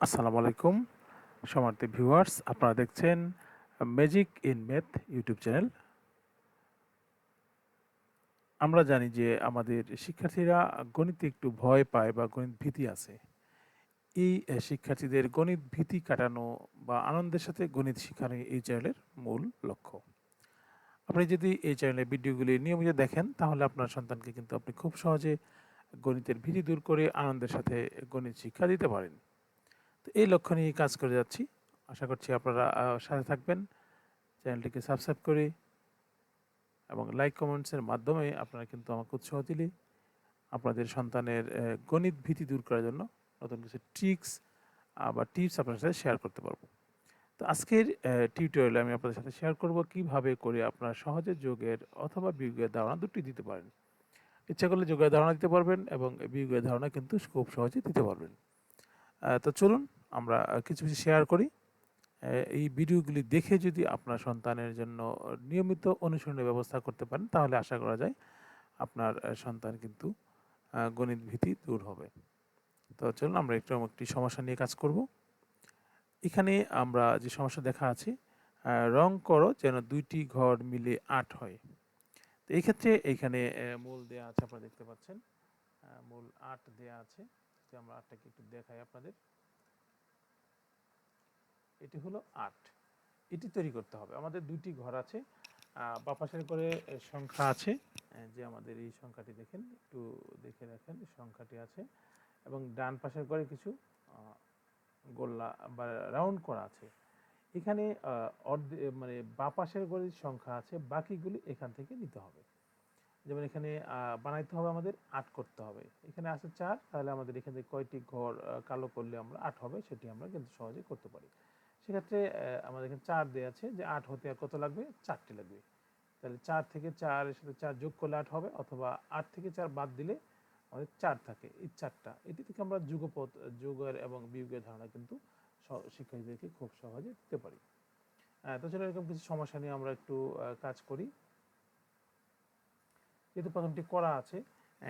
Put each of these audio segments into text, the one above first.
আসসালামু আলাইকুম সম্মানিত ভিউয়ার্স, আপনারা দেখছেন magic in math YouTube channel. আমরা জানি যে আমাদের শিক্ষার্থীরা গণিতে একটু ভয় পায় বা গণিত ভীতি আছে। এই শিক্ষার্থীদের গণিত ভীতি কাটানো বা আনন্দের সাথে গণিত শেখানোই এই চ্যানেলের মূল লক্ষ্য। আপনি যদি এই চ্যানেলের ভিডিওগুলি নিয়মিত দেখেন তাহলে আপনার সন্তানকে কিন্তু আপনি খুব সহজে গণিতের ভীতি দূর করে আনন্দের সাথে গণিত শিক্ষা দিতে পারেন। তো এই লক্ষ্য নিয়ে কাজ করে যাচ্ছি। আশা করছি আপনারা সাথে থাকবেন। চ্যানেলটিকে সাবস্ক্রাইব করে এবং লাইক কমেন্টসের মাধ্যমে আপনারা কিন্তু আমাকে উৎসাহ দিলে আপনাদের সন্তানের গণিত ভীতি দূর করার জন্য নতুন কিছু ট্রিক্স বা টিপস আপনার সাথে শেয়ার করতে পারবো। তো আজকের টিউটোরিয়ালে আমি আপনাদের সাথে শেয়ার করব কিভাবে করে আপনারা সহজে যোগের অথবা বিয়োগের ধারণা দুটি দিতে পারেন। ইচ্ছা করলে যোগের ধারণা দিতে পারবেন এবং বিয়োগের ধারণা কিন্তু খুব সহজে দিতে পারবেন। তো চলুন আমরা কিছু কিছু শেয়ার করি। এই ভিডিওগুলি দেখে যদি আপনার সন্তানের জন্য নিয়মিত অনুসরণের ব্যবস্থা করতে পারেন তাহলে আশা করা যায় আপনার সন্তান কিন্তু গণিত ভীতি দূর হবে। তো চলুন আমরা একটি সমস্যা নিয়ে কাজ করব। এখানে আমরা যে সমস্যা দেখা আছে, রং করো যেন ২টি ঘর মিলে ৮ হয়। তো এই ক্ষেত্রে এইখানে মূল দেয়া আছে, আপনারা দেখতে পাচ্ছেন মূল ৮ দেয়া আছে। যে আমরা ৮টাকে একটু দেখাই আপনাদের। এটি হলো ৮। এটি তৈরি করতে হবে। আমাদের ২টি ঘর আছে। বাঁ পাশের করে সংখ্যা আছে, যে আমাদের এই সংখ্যাটি দেখেন, একটু দেখে রাখেন সংখ্যাটি আছে, এবং ডান পাশের ঘরে কিছু গোল্লা বা রাউন্ড করা আছে। এখানে মানে বাঁ পাশের ঘরের সংখ্যা আছে, বাকিগুলি এখান থেকে নিতে হবে। যেমন এখানে বানাইতে হবে আমাদের ৮ করতে হবে। এখানে আছে ৪, তাহলে আমাদের এখান থেকে কয়টি ঘর কালো করলে আমরা ৮ হবে সেটি আমরা কিন্তু সহজেই করতে পারি। সেক্ষেত্রে আমাদের এখানে ৪ দেওয়া আছে, যে ৮ হতে আর কত লাগবে? ৪টি লাগবে। তাহলে ৪ থেকে ৪ এর সাথে ৪ যোগ করলে ৮ হবে, অথবা ৮ থেকে ৪ বাদ দিলে আমাদের ৪ থাকে। এই ৪টা, এটি থেকে আমরা যুগপৎ, যোগের এবং বিয়োগের ধারণা কিন্তু শিক্ষার্থীদেরকে খুব সহজে দিতে পারি। তো চলো এরকম কিছু সমস্যা নিয়ে আমরা একটু কাজ করি। যেহেতু প্রথমটি করা আছে,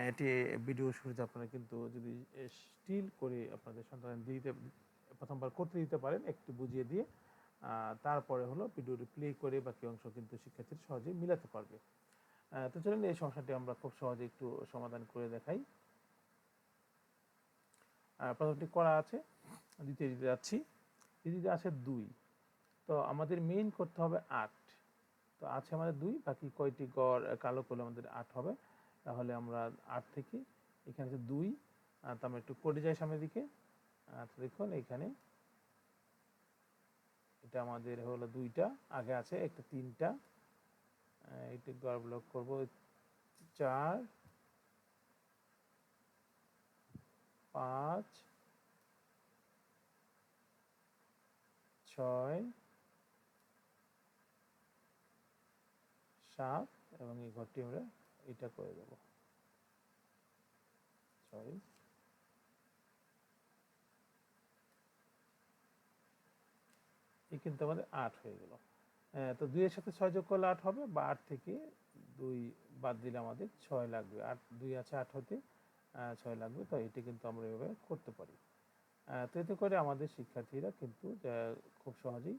এটি ভিডিও শুরুতে আপনারা কিন্তু যদি স্টিল করে আপনাদের সন্তান দিতে প্রথমবার করতে দিতে পারেন, একটু বুঝিয়ে দিয়ে তারপরে হলো ভিডিওটি প্লে করে বাকি অংশ কিন্তু শিক্ষার্থীরা সহজেই মিলাতে পারবে। তো চলুন এই সমস্যাটি আমরা খুব সহজে একটু সমাধান করে দেখাই। প্রথমটি করা আছে, দ্বিতীয়টিতে যাচ্ছি। দ্বিতীয়তে আছে ২, তো আমাদের মেইন করতে হবে ৮। তো আছে আমাদের ২, বাকি কয়টি গড় কালো করলে আমাদের ৮ হবে। তাহলে আমরা ৮ থেকে এখানে আছে ২, তো আমরা একটু করে যাই সামনের দিকে। তো দেখুন এখানে এটা আমাদের হলো ২টা, আগে আছে একটা ৩টা, এটা গড় ব্লক করবো ৪, ৫, ৬, ৭, এবং এই ঘরটি আমরা এটা করে দেবো। সরি, এই কিন্তু আমাদের ৮ হয়ে গেল। তো ২ এর সাথে ৬ যোগ করলে ৮ হবে, বা ৮ থেকে ২ বাদ দিলে আমাদের ৬ লাগবে। ৮, ২ আছে ৮ হতে, ৬ লাগবে। তো এটি কিন্তু আমরা এভাবে করতে পারি। তো এতে করে আমাদের শিক্ষার্থীরা কিন্তু খুব সহজেই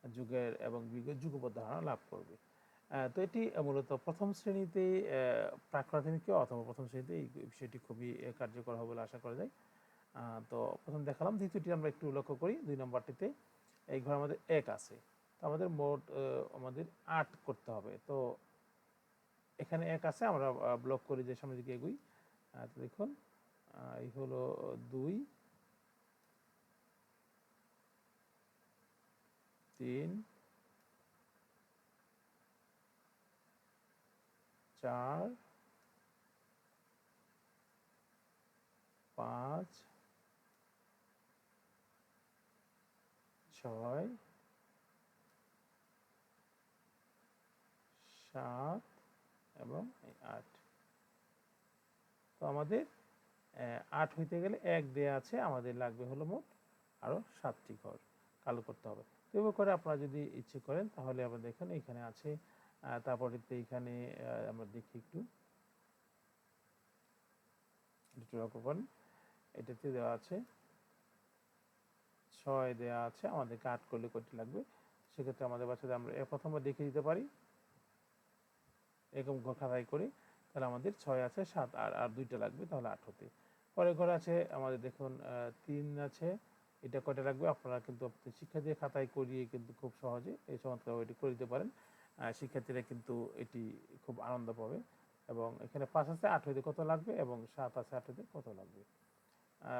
যুগের এবং বিয়োগের যুগপৎ ধারণা লাভ করবে। তো এটি মূলত প্রথম শ্রেণীতে, প্রাক-প্রাথমিকে অথবা প্রথম শ্রেণীতে এই বিষয়টি খুবই কার্যকর হবে বলে আশা করা যায়। তো প্রথম দেখালাম। দ্বিতীয়টি আমরা একটু লক্ষ্য করি। ২ নম্বরটিতে এই ঘরে আমাদের ১ আছে, তো আমাদের মোট আমাদের ৮ করতে হবে। তো এখানে ১ আছে, আমরা ব্লক করি যে সামনের দিকে এগুই। তো দেখুন এই হলো ২, ৩, ৪, ৫, ৬, ৭ এবং ৮। তো আমাদের ৮ হইতে গেলে ১ দেয়া আছে, আমাদের লাগবে হলো মোট আরও ৭টি ঘর কালো করতে হবে। তো এভাবে করে আপনারা যদি ইচ্ছে করেন তাহলে আবার দেখুন এখানে আছে। তারপরেতে এখানে আমরা দেখি একটু লক্ষ্য করেন, এটাতে দেওয়া আছে 6 দেয়া আছে, আমাদেরকে 8 করলে কয়টি লাগবে? সেক্ষেত্রে আমাদের বাচ্চাদের আমরা প্রথমবার দেখে দিতে পারি, এরকম খাতায় করি। তাহলে আমাদের 6 আছে, 7 আর 2টা লাগবে, তাহলে 8 হতে। পরের ঘরে আছে আমাদের দেখুন 3 আছে, এটা কয়টা লাগবে? আপনারা কিন্তু শিক্ষার্থীদের খাতায় করিয়ে কিন্তু খুব সহজে এই চমৎকারভাবে এটি করে দিতে পারেন। শিক্ষার্থীরা কিন্তু এটি খুব আনন্দ পাবে। এবং এখানে 5 আছে, 8 হইতে কত লাগবে, এবং 7 আছে, 8 হইতে কত লাগবে।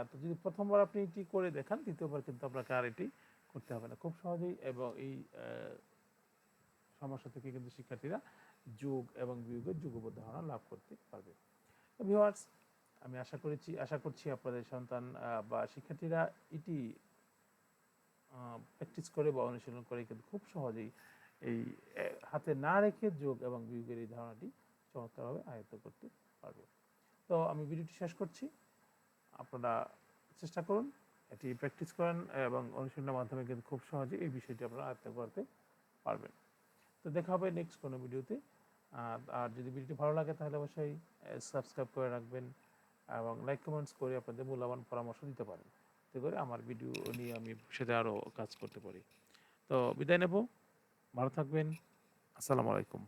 তো যদি প্রথমবার আপনি এটি করে দেখান, দ্বিতীয়বার কিন্তু আপনাকে আর এটি করতে হবে না, খুব সহজেই। এবং এই সমস্যা থেকে কিন্তু শিক্ষার্থীরা যোগ এবং বিয়োগের যুগপৎ ধারণা লাভ করতে পারবে। ভিউয়ার্স, আমি আশা করছি আপনাদের সন্তান বা শিক্ষার্থীরা এটি প্র্যাকটিস করে বা অনুশীলন করে কিন্তু খুব সহজেই এই হাতে না রেখে যোগ এবং বিয়োগের এই ধারণাটি চমৎকারভাবে আয়ত্ত করতে পারবে। তো আমি ভিডিওটি শেষ করছি। আপনারা চেষ্টা করুন, এটি প্র্যাকটিস করেন এবং অনুশীলনের মাধ্যমে কিন্তু খুব সহজে এই বিষয়টি আপনারা আয়ত্ত করতে পারবেন। তো দেখা হবে নেক্সট কোনো ভিডিওতে। আর যদি ভিডিওটি ভালো লাগে তাহলে অবশ্যই সাবস্ক্রাইব করে রাখবেন এবং লাইক কমেন্টস করে আপনাদের মূল্যবান পরামর্শ দিতে পারেন, এতে করে আমার ভিডিও নিয়ে আমি ভবিষ্যতে আরও কাজ করতে পারি। তো বিদায় নেব, ভালো থাকবেন। আসসালামু আলাইকুম।